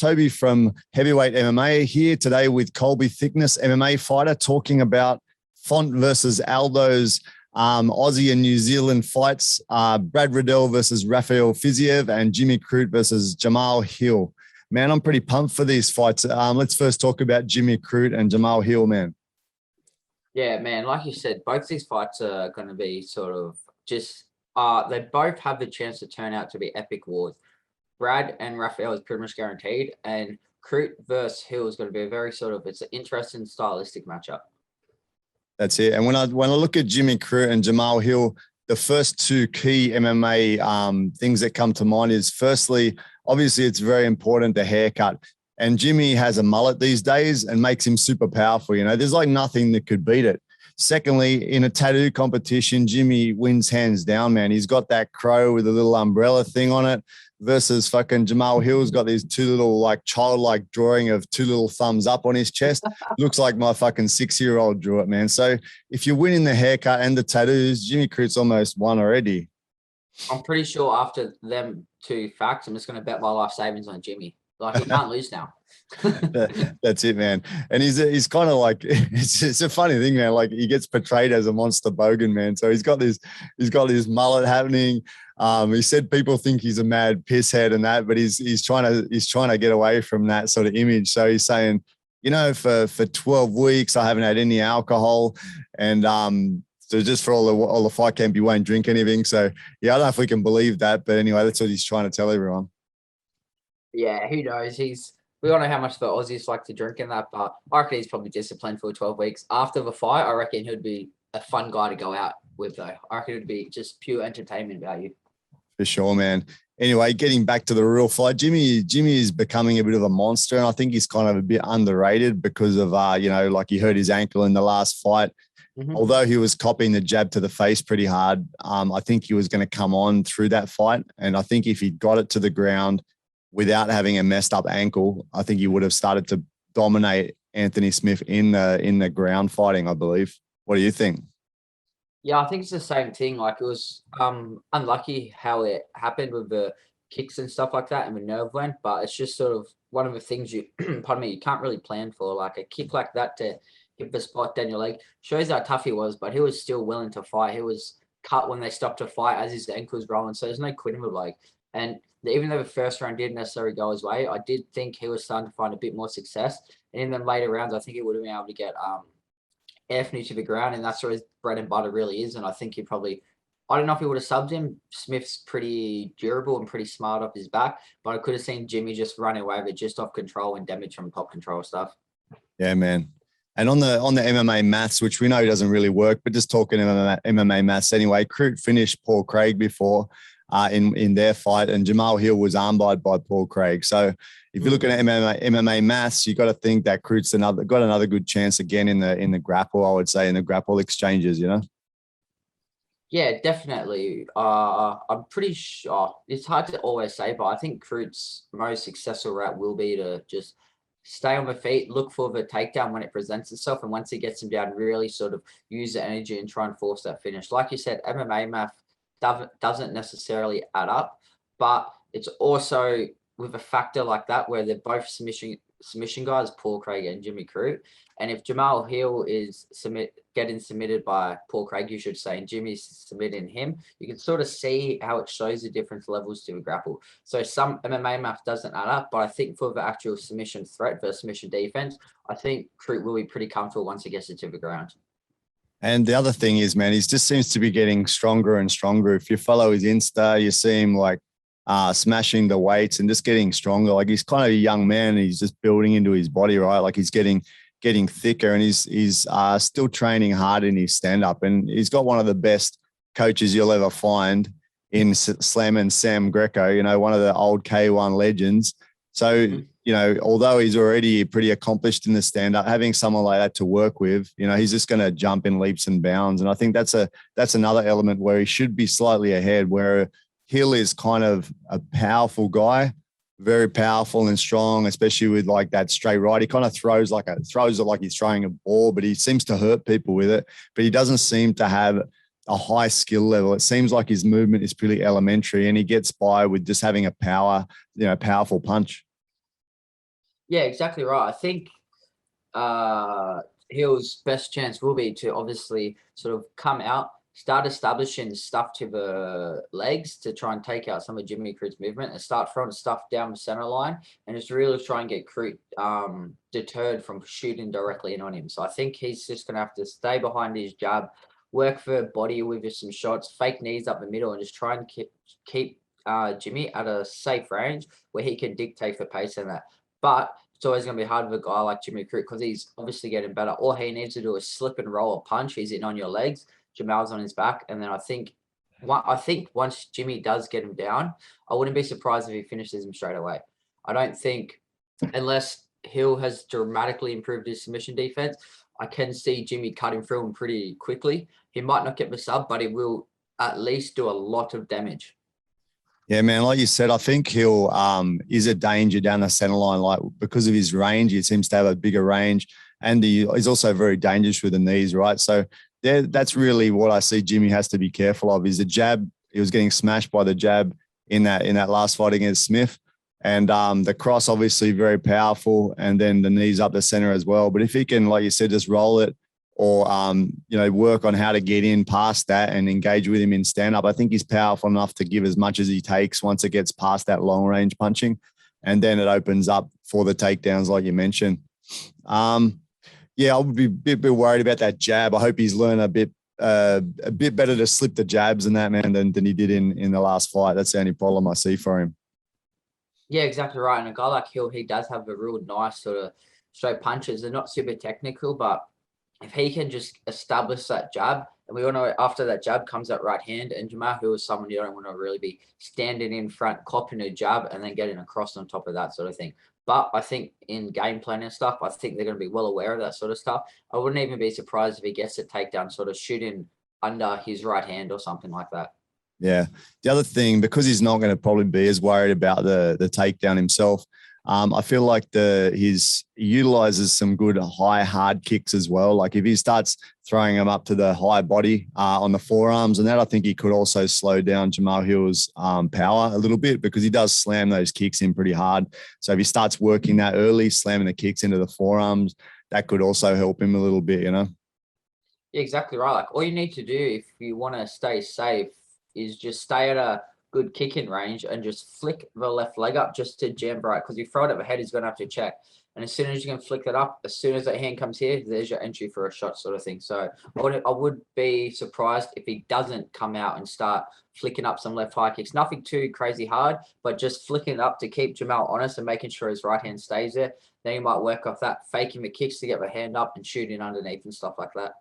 Toby from Heavyweight MMA here today with Colby Thickness MMA fighter, talking about Font versus Aldo's Aussie and New Zealand fights, Brad Riddell versus Rafael Fiziev, and Jimmy Crute versus Jamahal Hill. Man, I'm pretty pumped for these fights. Let's first talk about Jimmy Crute and Jamahal Hill, man. Yeah, man, like you said, both these fights are going to be sort of just, they both have the chance to turn out to be epic wars. Brad and Rafael is pretty much guaranteed, and Crute versus Hill is going to be a very sort of, it's an interesting stylistic matchup. That's it. And when I look at Jimmy Crute and Jamahal Hill, the first two key MMA things that come to mind is, firstly, obviously it's very important, the haircut. And Jimmy has a mullet these days and makes him super powerful. You know, there's like nothing that could beat it. Secondly, in a tattoo competition, Jimmy wins hands down, man. He's got that crow with a little umbrella thing on it versus fucking Jamahal Hill's got these two little like childlike drawing of two little thumbs up on his chest. Looks like my fucking 6-year-old drew it, man. So if you're winning the haircut and the tattoos, Jimmy Crute's almost won already. I'm pretty sure after them two facts, I'm just going to bet my life savings on Jimmy. Like, he can't lose now. That's it, man. And he's kind of like, it's a funny thing, man. Like, he gets portrayed as a monster bogan, man. So he's got this mullet happening. He said people think he's a mad pisshead and that, but he's trying to get away from that sort of image. So he's saying, you know, for 12 weeks I haven't had any alcohol, and so just for all the fight camp, you won't drink anything. So yeah, I don't know if we can believe that, but anyway, that's what he's trying to tell everyone. Yeah, who knows? We all know how much the Aussies like to drink and that, but I reckon he's probably disciplined for 12 weeks. After the fight, I reckon he'd be a fun guy to go out with, though. I reckon it'd be just pure entertainment value. For sure, man. Anyway, getting back to the real fight, Jimmy is becoming a bit of a monster, and I think he's kind of a bit underrated because of, you know, like he hurt his ankle in the last fight. Mm-hmm. Although he was copying the jab to the face pretty hard, I think he was going to come on through that fight. And I think if he got it to the ground without having a messed up ankle, I think he would have started to dominate Anthony Smith in the ground fighting, I believe. What do you think? Yeah, I think it's the same thing. Like, it was unlucky how it happened with the kicks and stuff like that and the nerve went, but it's just sort of one of the things you, pardon me, you can't really plan for. Like, a kick like that to hit the spot down your leg shows how tough he was, but he was still willing to fight. He was cut when they stopped to fight as his ankle was rolling, so there's no quitting with like. And even though the first round didn't necessarily go his way, I did think he was starting to find a bit more success. And in the later rounds, I think he would have been able to get Anthony to the ground, and that's where his bread and butter really is. And I think he probably, I don't know if he would have subbed him. Smith's pretty durable and pretty smart off his back, but I could have seen Jimmy just running away with it just off control and damage from top control stuff. Yeah, man. And on the MMA maths, which we know doesn't really work, but just talking MMA maths anyway, Crute finished Paul Craig before in their fight, and Jamahal Hill was armbarred by Paul Craig. So if you're looking at MMA maths, you got to think that Crute's got another good chance again in the grapple, I would say, in the grapple exchanges, you know? Yeah, definitely. I'm pretty sure it's hard to always say, but I think Crute's most successful route will be to just stay on the feet, look for the takedown when it presents itself, and once he gets him down, really sort of use the energy and try and force that finish. Like you said, MMA math doesn't necessarily add up, but it's also with a factor like that where they're both submission guys, Paul Craig and Jimmy Crute. And if Jamahal Hill is getting submitted by Paul Craig, you should say, and Jimmy's submitting him, you can sort of see how it shows the different levels to a grapple. So some MMA math doesn't add up, but I think for the actual submission threat versus submission defense, I think Crute will be pretty comfortable once he gets it to the ground. And the other thing is, man, he just seems to be getting stronger and stronger. If you follow his Insta, you see him like smashing the weights and just getting stronger. Like, he's kind of a young man, and he's just building into his body, right? Like, he's getting thicker, and he's still training hard in his stand-up. And he's got one of the best coaches you'll ever find in Slam and Sam Greco, you know, one of the old K1 legends. So, you know, although he's already pretty accomplished in the stand-up, having someone like that to work with, you know, he's just going to jump in leaps and bounds. And I think that's another element where he should be slightly ahead, where Hill is kind of a powerful guy, very powerful and strong, especially with like that straight right. He kind of throws it like he's throwing a ball, but he seems to hurt people with it. But he doesn't seem to have a high skill level. It seems like his movement is pretty elementary, and he gets by with just having a powerful punch. Yeah, exactly right. I think Hill's best chance will be to obviously sort of come out, start establishing stuff to the legs to try and take out some of Jimmy Crute's movement and start throwing stuff down the center line and just really try and get Crute deterred from shooting directly in on him. So I think he's just going to have to stay behind his jab, work for body with some shots, fake knees up the middle, and just try and keep Jimmy at a safe range where he can dictate for pace and that. But it's always going to be hard with a guy like Jimmy Crute because he's obviously getting better. All he needs to do is slip and roll a punch. He's in on your legs. Jamal's on his back. And then I think once Jimmy does get him down, I wouldn't be surprised if he finishes him straight away. I don't think, unless Hill has dramatically improved his submission defense, I can see Jimmy cutting through him pretty quickly. He might not get the sub, but he will at least do a lot of damage. Yeah, man. Like you said, I think Hill is a danger down the center line. Like because of his range, he seems to have a bigger range, and he's also very dangerous with the knees, right? So that's really what I see. Jimmy has to be careful of is the jab. He was getting smashed by the jab in that last fight against Smith, and the cross obviously very powerful, and then the knees up the center as well. But if he can, like you said, just roll it or work on how to get in past that and engage with him in stand-up, I think he's powerful enough to give as much as he takes once it gets past that long-range punching, and then it opens up for the takedowns, like you mentioned. Yeah, I would be a bit worried about that jab. I hope he's learned a bit better to slip the jabs in that, man, than he did in the last fight. That's the only problem I see for him. Yeah, exactly right. And a guy like Hill, he does have a real nice sort of straight punches. They're not super technical, but if he can just establish that jab, and we all know after that jab comes that right hand, and Jamahal is someone you don't want to really be standing in front, copping a jab, and then getting across on top of that sort of thing. But I think in game plan and stuff, I think they're going to be well aware of that sort of stuff. I wouldn't even be surprised if he gets a takedown, sort of shooting under his right hand or something like that. Yeah. The other thing, because he's not going to probably be as worried about the takedown himself, I feel like he utilizes some good high hard kicks as well. Like if he starts throwing them up to the high body on the forearms and that, I think he could also slow down Jamahal Hill's power a little bit because he does slam those kicks in pretty hard. So if he starts working that early, slamming the kicks into the forearms, that could also help him a little bit, Yeah, exactly right. Like all you need to do if you want to stay safe is just stay at a good kicking range and just flick the left leg up just to jam right. Because you throw it at the head, he's going to have to check. And as soon as you can flick it up, as soon as that hand comes here, there's your entry for a shot sort of thing. So I would be surprised if he doesn't come out and start flicking up some left high kicks. Nothing too crazy hard, but just flicking it up to keep Jamahal honest and making sure his right hand stays there. Then you might work off that, faking the kicks to get the hand up and shooting underneath and stuff like that.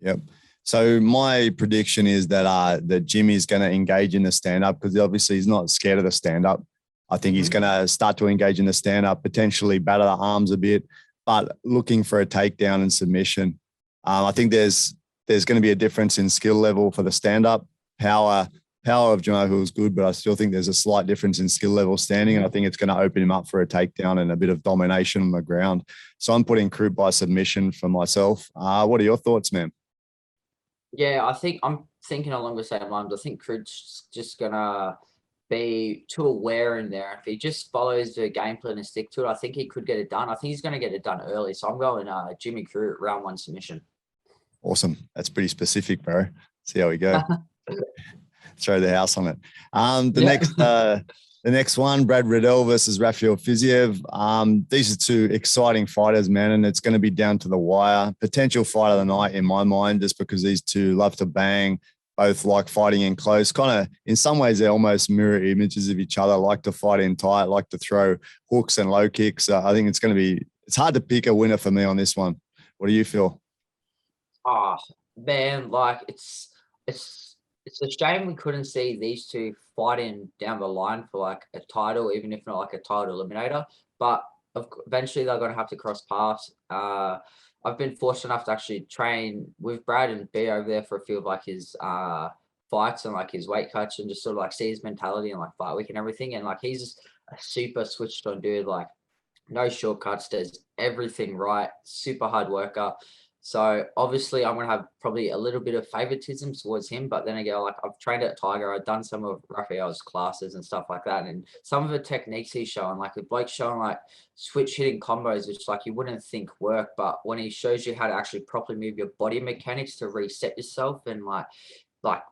Yep. So my prediction is that Jimmy's going to engage in the stand-up because obviously he's not scared of the stand-up. I think he's going to start to engage in the stand-up, potentially batter the arms a bit, but looking for a takedown and submission. I think there's going to be a difference in skill level for the stand-up. Power of Jamahal is good, but I still think there's a slight difference in skill level standing, and I think it's going to open him up for a takedown and a bit of domination on the ground. So I'm putting Crute by submission for myself. What are your thoughts, man? Yeah, I think I'm thinking along the same lines. I think Crute's just gonna be too aware in there. If he just follows the game plan and stick to it, I think he could get it done. I think he's gonna get it done early. So I'm going Jimmy Crute round 1 submission. Awesome. That's pretty specific, bro. See how we go. Throw the house on it. The next one, Brad Riddell versus Rafael Fiziev. These are two exciting fighters, man, and it's going to be down to the wire. Potential fight of the night in my mind, just because these two love to bang, both like fighting in close. Kind of, in some ways, they're almost mirror images of each other. Like to fight in tight, like to throw hooks and low kicks. I think it's hard to pick a winner for me on this one. What do you feel? Oh man, like it's a shame we couldn't see these two fighting down the line for like a title, even if not like a title eliminator. But eventually they're going to have to cross paths. I've been fortunate enough to actually train with Brad and be over there for a few of like his fights and like his weight cuts and just sort of like see his mentality and like fight week and everything. And like he's just a super switched on dude, like no shortcuts, does everything right, super hard worker. So obviously I'm going to have probably a little bit of favoritism towards him, but then again, like I've trained at Tiger, I've done some of Rafael's classes and stuff like that. And some of the techniques he's showing, like the bloke's showing like switch hitting combos, which like you wouldn't think work, but when he shows you how to actually properly move your body mechanics to reset yourself, and like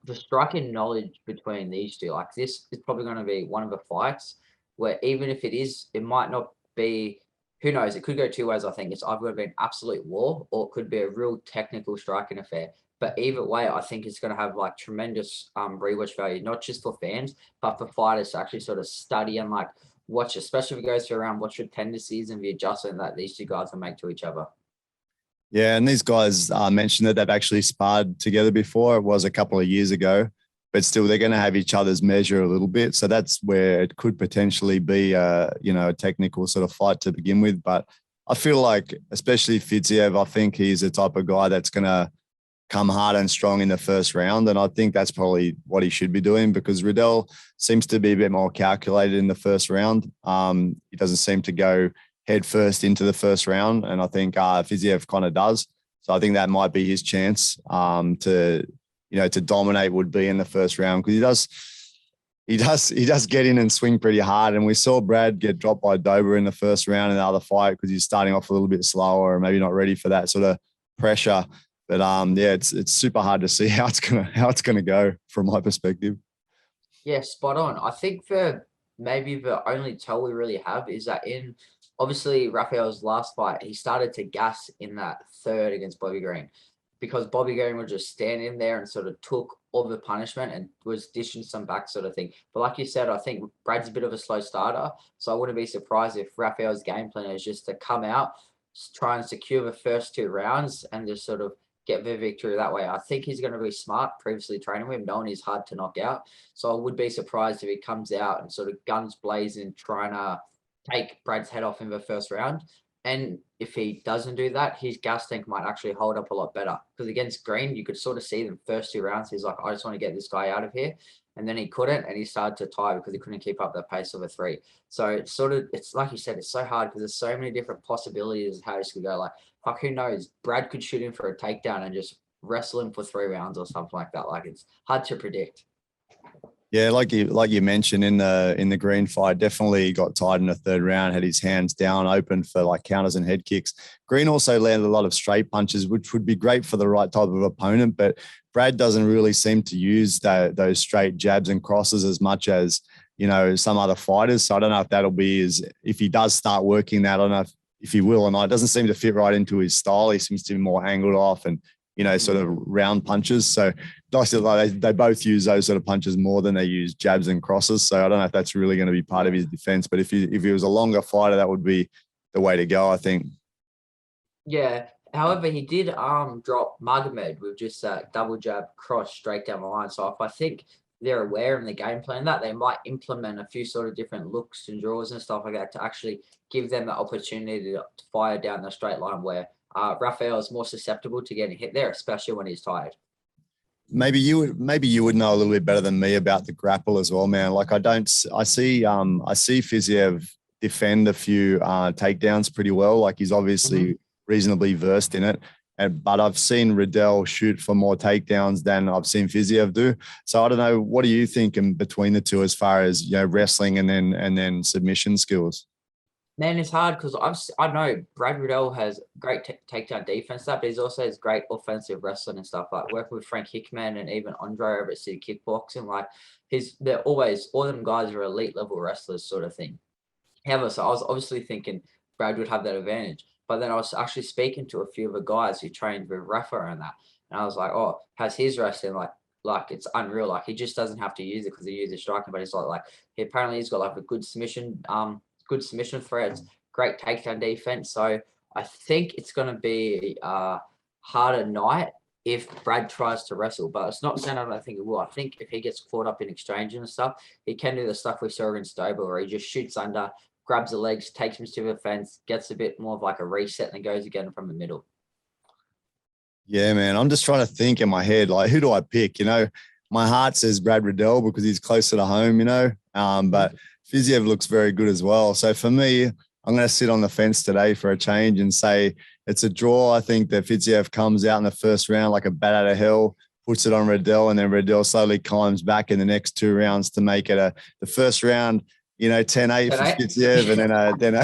the striking knowledge between these two, like this is probably going to be one of the fights where even if it might not be, who knows, it could go two ways. I think it's either going to be an absolute war or it could be a real technical striking affair. But either way, I think it's going to have like tremendous rewatch value, not just for fans, but for fighters to actually sort of study and like watch, especially if it goes through around what's your tendencies and the adjustment that these two guys will make to each other. Yeah, and these guys mentioned that they've actually sparred together before. It was a couple of years ago, but still they're going to have each other's measure a little bit. So that's where it could potentially be a technical sort of fight to begin with. But I feel like, especially Fiziev, I think he's the type of guy that's going to come hard and strong in the first round. And I think that's probably what he should be doing, because Riddell seems to be a bit more calculated in the first round. He doesn't seem to go head first into the first round. And I think Fiziev kind of does. So I think that might be his chance to dominate, would be in the first round, because he does get in and swing pretty hard. And we saw Brad get dropped by Dober in the first round in the other fight because he's starting off a little bit slower or maybe not ready for that sort of pressure. But it's super hard to see how it's gonna go from my perspective. Yeah, spot on. I think for maybe the only tell we really have is that in obviously Rafael's last fight, he started to gas in that third against Bobby Green, because Bobby Green would just stand in there and sort of took all the punishment and was dishing some back sort of thing. But like you said, I think Brad's a bit of a slow starter, so I wouldn't be surprised if Rafael's game plan is just to come out, try and secure the first two rounds and just sort of get the victory that way. I think he's going to be smart, previously training with him, knowing he's hard to knock out. So I would be surprised if he comes out and sort of guns blazing, trying to take Brad's head off in the first round. And if he doesn't do that, his gas tank might actually hold up a lot better. Because against Green, you could sort of see the first two rounds, he's like, I just want to get this guy out of here. And then he couldn't, and he started to tie because he couldn't keep up the pace of a three. So it's like you said, it's so hard because there's so many different possibilities of how this could go. Like, fuck, who knows? Brad could shoot him for a takedown and just wrestle him for 3 rounds or something like that. Like, it's hard to predict. Yeah, like you mentioned in the Green fight, definitely got tied in the third round, had his hands down, open for like counters and head kicks. Green also landed a lot of straight punches, which would be great for the right type of opponent, but Brad doesn't really seem to use those straight jabs and crosses as much as, some other fighters. So I don't know if that'll be if he does start working that, I don't know if he will or not. It doesn't seem to fit right into his style. He seems to be more angled off and, sort of round punches. So they both use those sort of punches more than they use jabs and crosses. So I don't know if that's really going to be part of his defense. But if he was a longer fighter, that would be the way to go, I think. Yeah. However, he did drop Magomed with just that double jab cross straight down the line. So if I think they're aware in the game plan that they might implement a few sort of different looks and draws and stuff like that to actually give them the opportunity to fire down the straight line, where Rafael is more susceptible to getting hit there, especially when he's tired. Maybe you would know a little bit better than me about the grapple as well, man. Like I see Fiziev defend a few takedowns pretty well. Like he's obviously reasonably versed in it. But I've seen Riddell shoot for more takedowns than I've seen Fiziev do. So I don't know. What do you think in between the two as far as wrestling and then submission skills? Man, it's hard because I know Brad Riddell has great takedown defense stuff, but he also has great offensive wrestling and stuff. Like working with Frank Hickman and even Andre over at City Kickboxing, like they're always, all them guys are elite level wrestlers sort of thing. However, so I was obviously thinking Brad would have that advantage, but then I was actually speaking to a few of the guys who trained with Rafa and that, and I was like, oh, how's his wrestling like it's unreal. Like he just doesn't have to use it because he uses striking, but it's like he's got like a good submission threads, great takedown defense. So I think it's going to be a harder night if Brad tries to wrestle, but it's not saying I don't think it will. I think if he gets caught up in exchange and stuff, he can do the stuff we saw against Dober where he just shoots under, grabs the legs, takes him to the fence, gets a bit more of like a reset and then goes again from the middle. Yeah, man. I'm just trying to think in my head, like, who do I pick? My heart says Brad Riddell because he's closer to home, but Fiziev looks very good as well. So for me, I'm going to sit on the fence today for a change and say it's a draw. I think that Fiziev comes out in the first round like a bat out of hell, puts it on Riddell, and then Riddell slowly climbs back in the next 2 rounds to make it the first round, 10-8 for Fiziev, and then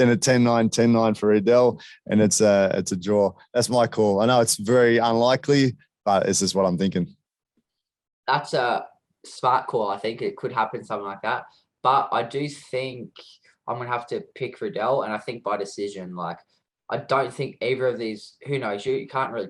a 10-9, 10-9 for Riddell, and it's a draw. That's my call. I know it's very unlikely, but it's just what I'm thinking. That's a smart call. I think it could happen, something like that. But I do think I'm going to have to pick Riddell, and I think by decision. Like, I don't think either of these, who knows, you can't really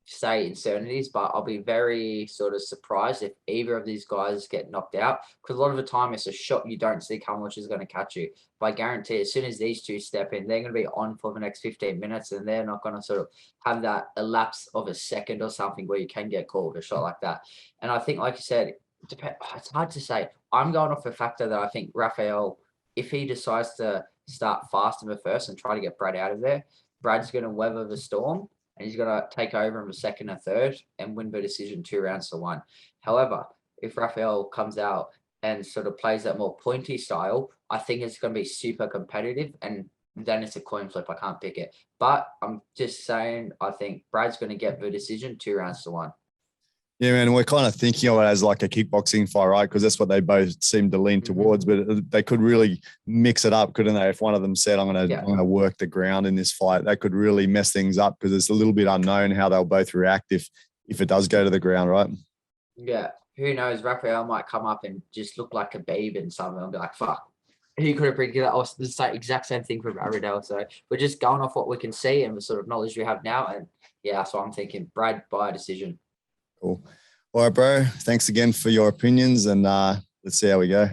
say uncertainties, but I'll be very sort of surprised if either of these guys get knocked out, because a lot of the time it's a shot you don't see coming, which is going to catch you. But I guarantee as soon as these two step in, they're going to be on for the next 15 minutes, and they're not going to sort of have that elapse of a second or something where you can get called a shot like that. And I think, like you said, it's hard to say. I'm going off the factor that I think Rafael, if he decides to start fast in the first and try to get Brad out of there, Brad's going to weather the storm, and he's going to take over in the second and third and win the decision 2-1. However, if Rafael comes out and sort of plays that more pointy style, I think it's going to be super competitive, and then it's a coin flip. I can't pick it. But I'm just saying, I think Brad's going to get the decision 2-1. Yeah, man, we're kind of thinking of it as like a kickboxing fight, right? Because that's what they both seem to lean towards. But they could really mix it up, couldn't they? If one of them said, I'm going to work the ground in this fight, that could really mess things up, because it's a little bit unknown how they'll both react if it does go to the ground, right? Yeah, who knows? Rafael might come up and just look like a babe and something. I'll be like, fuck. He could have predicted that. The exact same thing for Riddell. So we're just going off what we can see and the sort of knowledge we have now. And yeah, that's what I'm thinking. Brad by decision. Cool. All right, bro. Thanks again for your opinions, and let's see how we go.